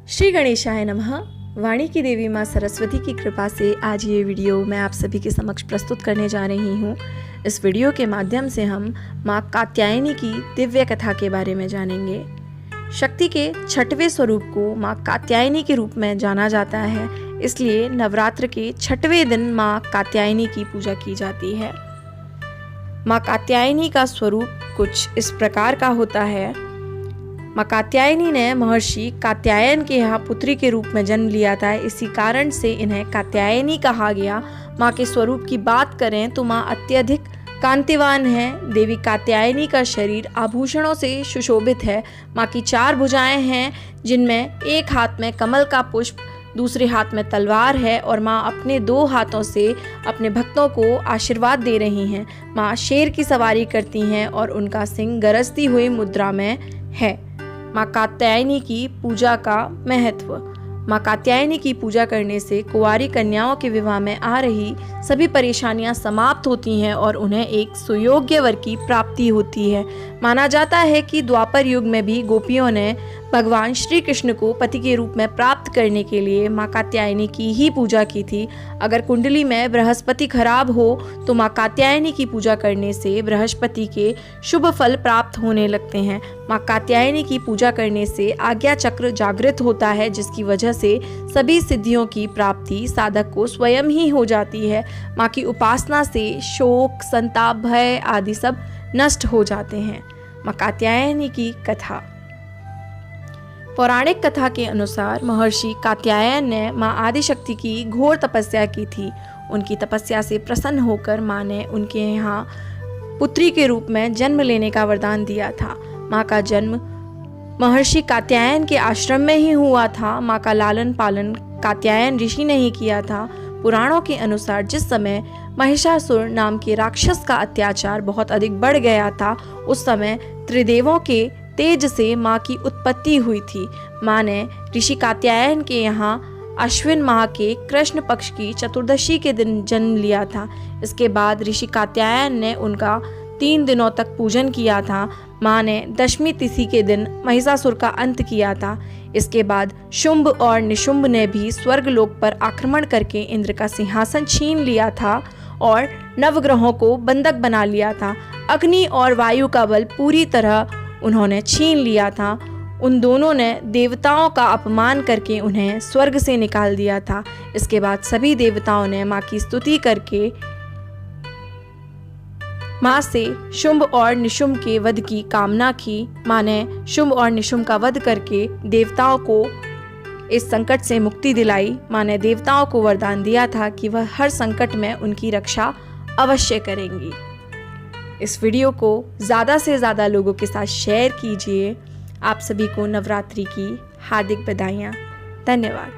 श्री गणेशाय नमः। वाणी की देवी माँ सरस्वती की कृपा से आज ये वीडियो मैं आप सभी के समक्ष प्रस्तुत करने जा रही हूँ। इस वीडियो के माध्यम से हम माँ कात्यायनी की दिव्य कथा के बारे में जानेंगे। शक्ति के छठवें स्वरूप को माँ कात्यायनी के रूप में जाना जाता है, इसलिए नवरात्र के छठवें दिन माँ कात्यायनी की पूजा की जाती है। माँ कात्यायनी का स्वरूप कुछ इस प्रकार का होता है। माँ कात्यायनी ने महर्षि कात्यायन के यहाँ पुत्री के रूप में जन्म लिया था, इसी कारण से इन्हें कात्यायनी कहा गया। माँ के स्वरूप की बात करें तो माँ अत्यधिक कांतिवान है। देवी कात्यायनी का शरीर आभूषणों से सुशोभित है। माँ की 4 भुजाएं हैं, जिनमें एक हाथ में कमल का पुष्प, दूसरे हाथ में तलवार है और माँ अपने 2 हाथों से अपने भक्तों को आशीर्वाद दे रही हैं। माँ शेर की सवारी करती हैं और उनका सिंह गरजती हुई मुद्रा में है। माँ कात्यायनी की पूजा का महत्व। माँ कात्यायनी की पूजा करने से कुंवारी कन्याओं के विवाह में आ रही सभी परेशानियां समाप्त होती हैं और उन्हें एक सुयोग्य वर की प्राप्ति होती है। माना जाता है कि द्वापर युग में भी गोपियों ने भगवान श्री कृष्ण को पति के रूप में प्राप्त करने के लिए माँ कात्यायनी की ही पूजा की थी। अगर कुंडली में बृहस्पति खराब हो तो माँ कात्यायनी की पूजा करने से बृहस्पति के शुभ फल प्राप्त होने लगते हैं। माँ कात्यायनी की पूजा करने से आज्ञा चक्र जागृत होता है, जिसकी वजह से सभी सिद्धियों की प्राप्ति साधक को स्वयं ही हो जाती है। माँ की उपासना से शोक, संताप, भय आदि सब नष्ट हो जाते हैं। माँ कात्यायनी की कथा। पौराणिक कथा के अनुसार महर्षि कात्यायन ने माँ आदिशक्ति की घोर तपस्या की थी। उनकी तपस्या से प्रसन्न होकर माँ ने उनके यहाँ पुत्री के रूप में जन्म लेने का वरदान दिया था। माँ का जन्म महर्षि कात्यायन के आश्रम में ही हुआ था। माँ का लालन पालन कात्यायन ऋषि ने ही किया था। पुराणों के अनुसार जिस समय महिषासुर नाम के राक्षस का अत्याचार बहुत अधिक बढ़ गया था, उस समय त्रिदेवों के तेज से माँ की उत्पत्ति हुई थी। माँ ने ऋषि कात्यायन के यहाँ अश्विन माह के कृष्ण पक्ष की चतुर्दशी के दिन जन्म लिया था। इसके बाद ऋषि कात्यायन ने उनका 3 दिनों तक पूजन किया था। माँ ने दशमी तिथि के दिन महिषासुर का अंत किया था। इसके बाद शुंभ और निशुंभ ने भी स्वर्गलोक पर आक्रमण करके इंद्र का सिंहासन छीन लिया था और नवग्रहों को बंधक बना लिया था। अग्नि और वायु का बल पूरी तरह उन्होंने छीन लिया था। उन दोनों ने देवताओं का अपमान करके उन्हें स्वर्ग से निकाल दिया था। इसके बाद सभी देवताओं ने माँ की स्तुति करके माँ से शुंभ और निशुंभ के वध की कामना की। माँ ने शुंभ और निशुंभ का वध करके देवताओं को इस संकट से मुक्ति दिलाई। माँ ने देवताओं को वरदान दिया था कि वह हर संकट में उनकी रक्षा अवश्य करेंगी। इस वीडियो को ज़्यादा से ज़्यादा लोगों के साथ शेयर कीजिए। आप सभी को नवरात्रि की हार्दिक बधाइयाँ। धन्यवाद।